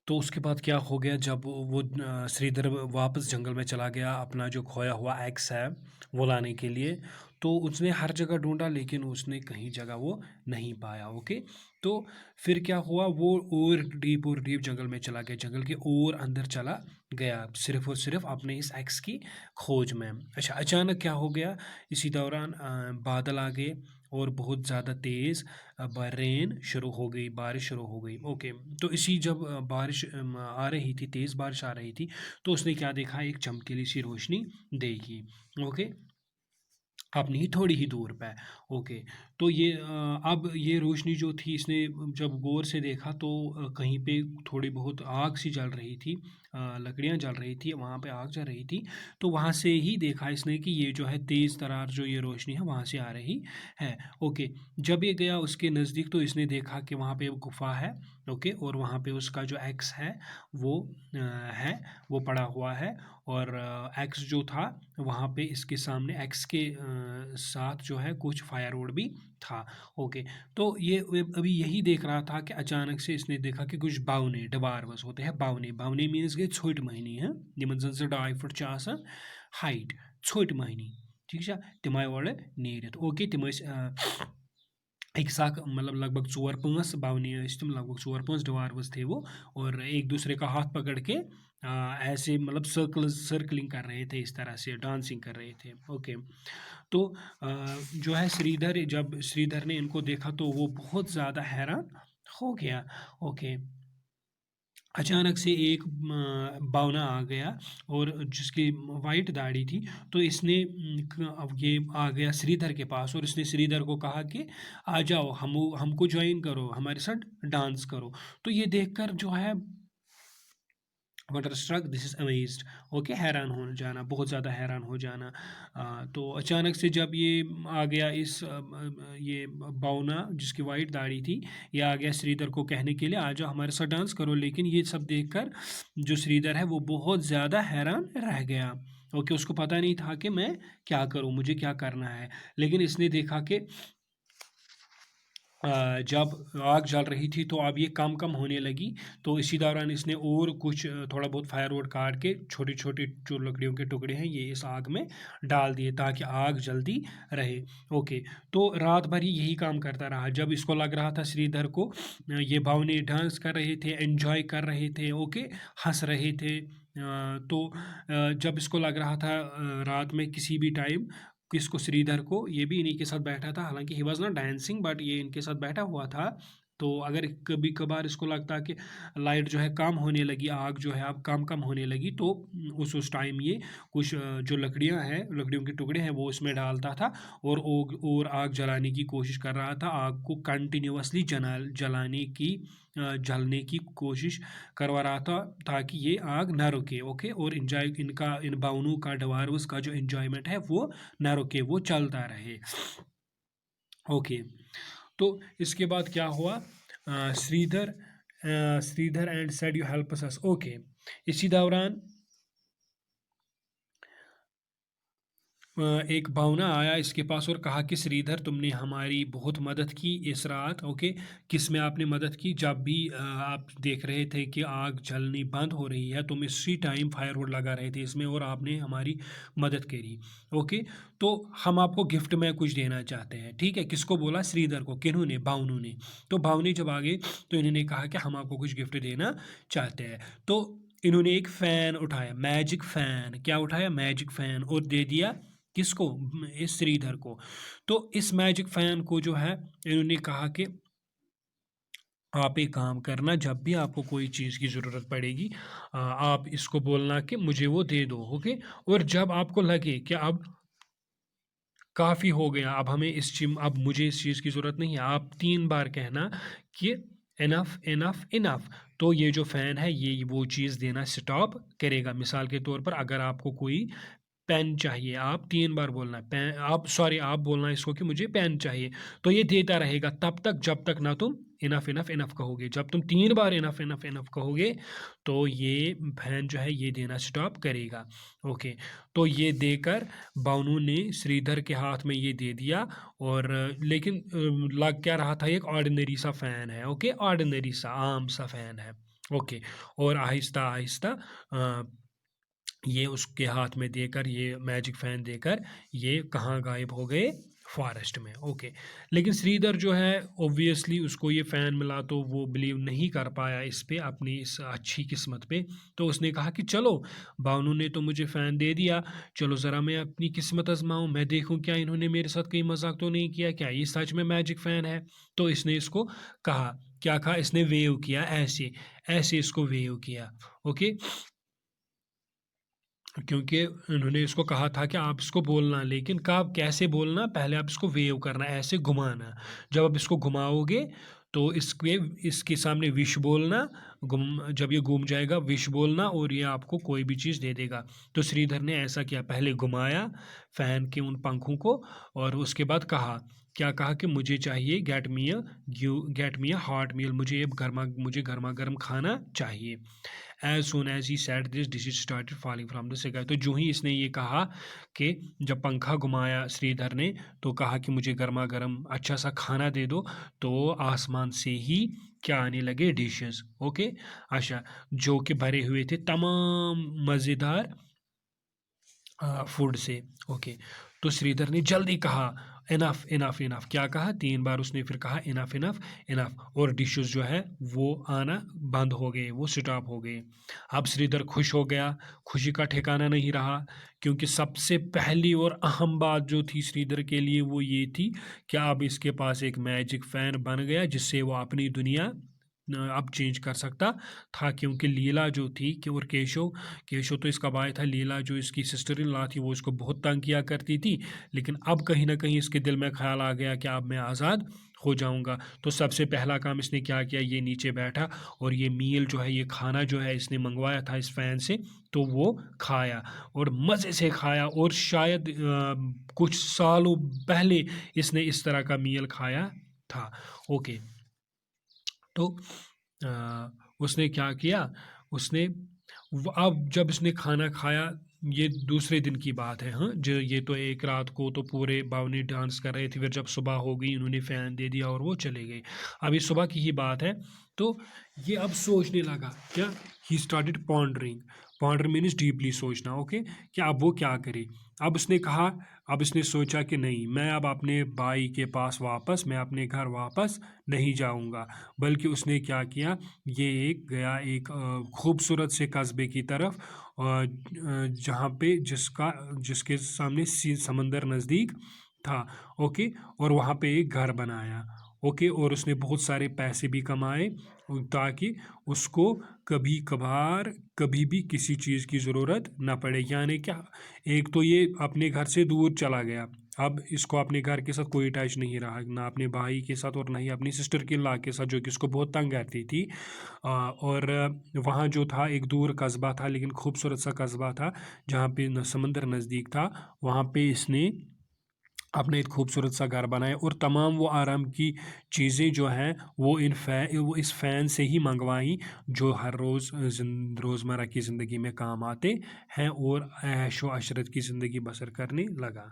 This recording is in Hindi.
तो उसके बाद क्या हो गया, जब वो श्रीधर वापस जंगल में चला गया अपना जो खोया हुआ एक्स है वो लाने के लिए। तो उसने हर जगह ढूंढा लेकिन उसने कहीं जगह वो नहीं पाया। ओके, तो फिर क्या हुआ, वो और डीप जंगल में चला गया, जंगल के और अंदर चला गया, सिर्फ और सिर्फ अपने इस एक्स की खोज में। अच्छा, अचानक क्या हो गया, इसी दौरान बादल आ गए और बहुत ज़्यादा तेज़ रेन शुरू हो गई, बारिश शुरू हो गई। ओके, तो इसी जब बारिश आ रही थी, तेज़ बारिश आ रही थी, तो उसने क्या देखा, एक चमकीली सी रोशनी देखी। ओके, अपनी ही थोड़ी ही दूर पे। ओके, तो ये अब ये रोशनी जो थी, इसने जब गौर से देखा तो कहीं पे थोड़ी बहुत आग सी जल रही थी, लकड़ियाँ जल रही थी, वहाँ पे आग जल रही थी। तो वहाँ से ही देखा इसने कि ये जो है तेज़ तरार जो ये रोशनी है वहाँ से आ रही है। ओके, जब ये गया उसके नज़दीक तो इसने देखा कि वहाँ पे एक गुफा है। ओके, और वहाँ पे उसका जो एक्स है वो है, वो पड़ा हुआ है। और एक्स जो था वहाँ पे इसके सामने एक्स के साथ जो है कुछ फायरवुड भी था। ओके, तो ये अभी यही देख रहा था कि अचानक से इसने देखा कि कुछ बावने डबारवस होते हैं। बावने बावने मीन्स गए छोट महनी है, यमन जन से 2.5 फुट हाइट, छोट महनी। ठीक है, तिम आए और नीरित। ओके, तिम एक साथ मतलब लगभग 4-5 बावनी तुम, लगभग 4-5 डवार्वस थे वो, और एक दूसरे का हाथ पकड़ के ऐसे मतलब सर्कलिंग कर रहे थे, इस तरह से डांसिंग कर रहे थे। ओके, तो जो है श्रीधर, जब श्रीधर ने इनको देखा तो वो बहुत ज़्यादा हैरान हो गया। ओके, अचानक से एक बावना आ गया और जिसकी वाइट दाढ़ी थी, तो इसने अब ये आ गया श्रीधर के पास और इसने श्रीधर को कहा कि आ जाओ, हमको ज्वाइन करो, हमारे साथ डांस करो। तो ये देखकर जो है वंडरस्ट्रक, दिस इज अमेज्ड। ओके, हैरान हो जाना, बहुत ज़्यादा हैरान हो जाना। तो अचानक से जब ये आ गया, इस ये बावना जिसकी वाइट दाढ़ी थी, ये आ गया श्रीधर को कहने के लिए आ जाओ हमारे साथ डांस करो। लेकिन ये सब देखकर जो श्रीधर है वो बहुत ज़्यादा हैरान रह गया। ओके, उसको पता नहीं था कि मैं क्या करूं, मुझे क्या करना है। लेकिन इसने देखा कि जब आग जल रही थी तो अब ये कम कम होने लगी। तो इसी दौरान इसने और कुछ थोड़ा बहुत फायरवुड काट के छोटी छोटी जो लकड़ियों के टुकड़े हैं ये इस आग में डाल दिए ताकि आग जल्दी रहे। ओके, तो रात भर ही यही काम करता रहा। जब इसको लग रहा था श्रीधर को ये भावने डांस कर रहे थे, एंजॉय कर रहे थे, ओके, हंस रहे थे, तो जब इसको लग रहा था रात में किसी भी टाइम किसको, श्रीधर को, ये भी इन्हीं के साथ बैठा था, हालांकि he was not dancing but ये इनके साथ बैठा हुआ था। तो अगर कभी कभार इसको लगता कि लाइट जो है कम होने लगी, आग जो है अब कम कम होने लगी, तो उस टाइम ये कुछ जो लकड़ियां हैं, लकड़ियों के टुकड़े हैं वो इसमें डालता था और आग जलाने की कोशिश कर रहा था, आग को कंटिन्यूअसली जलाने की जलने की कोशिश करवा रहा था ताकि ये आग ना रुके। ओके, और इंजॉय इनका, इन बावनों का, डवार्वस का जो एंजॉयमेंट है वो ना रुके, वो चलता रहे। ओके, तो इसके बाद क्या हुआ, Sridhar and said you help us. Okay, इसी दौरान एक भावना आया इसके पास और कहा कि श्रीधर, तुमने हमारी बहुत मदद की इस रात। ओके, किस में आपने मदद की, जब भी आप देख रहे थे कि आग जलनी बंद हो रही है तुम इसी टाइम फायरवुड लगा रहे थे इसमें और आपने हमारी मदद करी। ओके, तो हम आपको गिफ्ट में कुछ देना चाहते हैं। ठीक है, किसको बोला, श्रीधर को, किन्होंने, भावनों ने। तो भावनी जब आ गए तो इन्होंने कहा कि हम आपको कुछ गिफ्ट देना चाहते हैं। तो इन्होंने एक फ़ैन उठाया, मैजिक फ़ैन, क्या उठाया, मैजिक फ़ैन, और दे दिया किसको, इस श्रीधर को। तो इस मैजिक फैन को जो है इन्होंने कहा कि आप एक काम करना, जब भी आपको कोई चीज़ की ज़रूरत पड़ेगी आप इसको बोलना कि मुझे वो दे दो। ओके, और जब आपको लगे कि अब काफ़ी हो गया, अब हमें अब मुझे इस चीज़ की ज़रूरत नहीं है, आप 3 बार कहना कि इनफ इनफ इनफ। तो ये जो फ़ैन है ये वो चीज़ देना स्टॉप करेगा। मिसाल के तौर पर अगर आपको कोई पेन चाहिए, आप 3 बार बोलना पेन, आप सॉरी आप बोलना इसको कि मुझे पेन चाहिए, तो ये देता रहेगा तब तक जब तक ना तुम इनफ इनफ इनफ कहोगे। जब तुम 3 बार इनफ इनफ इनफ कहोगे तो ये फैन जो है ये देना स्टॉप करेगा। ओके, तो ये देकर बावनू ने श्रीधर के हाथ में ये दे दिया। और लेकिन लग क्या रहा था, एक ऑर्डिनरी सा फैन है। ओके, ऑर्डिनरी सा आम सा फैन है। ओके। और आहिस्ता-आहिस्ता अ, ये उसके हाथ में देकर, ये मैजिक फ़ैन देकर, ये कहाँ गायब हो गए? फ़ॉरेस्ट में। ओके। लेकिन श्रीधर जो है, ऑब्वियसली उसको ये फ़ैन मिला तो वो बिलीव नहीं कर पाया इस पे, अपनी इस अच्छी किस्मत पे। तो उसने कहा कि चलो, भावनू ने तो मुझे फ़ैन दे दिया, चलो ज़रा मैं अपनी किस्मत आज़माऊँ, मैं देखूँ क्या इन्होंने मेरे साथ कहीं मज़ाक तो नहीं किया, क्या ये सच में मैजिक फ़ैन है? तो इसने इसको कहा, क्या कहा? इसने वेव किया ऐसे, ऐसे इसको वेव किया। ओके। क्योंकि उन्होंने इसको कहा था कि आप इसको बोलना, लेकिन कब कैसे बोलना? पहले आप इसको वेव करना, ऐसे घुमाना। जब आप इसको घुमाओगे तो इसके इसके सामने विश बोलना, जब ये घूम जाएगा विश बोलना, और ये आपको कोई भी चीज़ दे देगा। तो श्रीधर ने ऐसा किया, पहले घुमाया फ़ैन के उन पंखों को, और उसके बाद कहा, क्या कहा कि मुझे चाहिए, गेट मी अ हॉट मील, मुझे गर्मा गर्म खाना चाहिए। As soon as he said this dishes started falling from the sky. तो जो ही इसने ये कहा कि जब पंखा घुमाया श्रीधर ने, तो कहा कि मुझे गर्मा गर्म अच्छा सा खाना दे दो, तो आसमान से ही क्या आने लगे? डिशेस। ओके। अच्छा, जो कि भरे हुए थे तमाम मज़ेदार फूड से। ओके। तो श्रीधर ने जल्दी कहा, इनफ इनफ इनफ। क्या कहा? 3 बार उसने फिर कहा, इनफ इनफ इनफ, और डिशेस जो है वो आना बंद हो गए, वो स्टॉप हो गए। अब श्रीधर खुश हो गया, खुशी का ठिकाना नहीं रहा, क्योंकि सबसे पहली और अहम बात जो थी श्रीधर के लिए वो ये थी कि अब इसके पास एक मैजिक फ़ैन बन गया, जिससे वो अपनी दुनिया अब चेंज कर सकता था। क्योंकि लीला जो थी कि, और केशव, केशव तो इसका भाई था, लीला जो इसकी सिस्टर इन लॉ थी वो इसको बहुत तंग किया करती थी। लेकिन अब कहीं ना कहीं इसके दिल में ख्याल आ गया कि अब मैं आज़ाद हो जाऊंगा। तो सबसे पहला काम इसने क्या किया? ये नीचे बैठा और ये मील जो है, ये खाना जो है इसने मंगवाया था इस फैन से, तो वो खाया, और मज़े से खाया। और शायद कुछ सालों पहले इसने इस तरह का मील खाया था। ओके। तो उसने क्या किया? उसने अब जब इसने खाना खाया, ये दूसरे दिन की बात है। हाँ, जो ये तो एक रात को तो पूरे बावनी डांस कर रहे थे, फिर जब सुबह हो गई इन्होंने फ़ैन दे दिया और वो चले गए। अभी सुबह की ही बात है। तो ये अब सोचने लगा, क्या? He started pondering. Ponder means deeply सोचना। ओके। कि अब वो क्या करे? अब उसने कहा, अब इसने सोचा कि नहीं, मैं अब अपने भाई के पास वापस, मैं अपने घर वापस नहीं जाऊंगा। बल्कि उसने क्या किया? ये एक गया एक खूबसूरत से कस्बे की तरफ, जहाँ पे जिसके सामने समंदर नज़दीक था। ओके। और वहाँ पे एक घर बनाया। ओके। और उसने बहुत सारे पैसे भी कमाए, ताकि उसको कभी कभार कभी भी किसी चीज़ की ज़रूरत ना पड़े। यानी क्या? एक तो ये अपने घर से दूर चला गया, अब इसको अपने घर के साथ कोई टच नहीं रहा, ना अपने भाई के साथ और ना ही अपनी सिस्टर की ला के साथ, जो कि इसको बहुत तंग करती थी। और वहाँ जो था एक दूर कस्बा था, लेकिन खूबसूरत सा कस्बा था, जहाँ पे समंदर नज़दीक था। वहाँ पे इसने अपना एक खूबसूरत सा घर बनाया, और तमाम वो आराम की चीज़ें जो हैं वो इस फ़ैन से ही मंगवाई, जो हर रोज़ रोज़मर्रा की ज़िंदगी में काम आते हैं, और ऐशो अशरत की ज़िंदगी बसर करने लगा।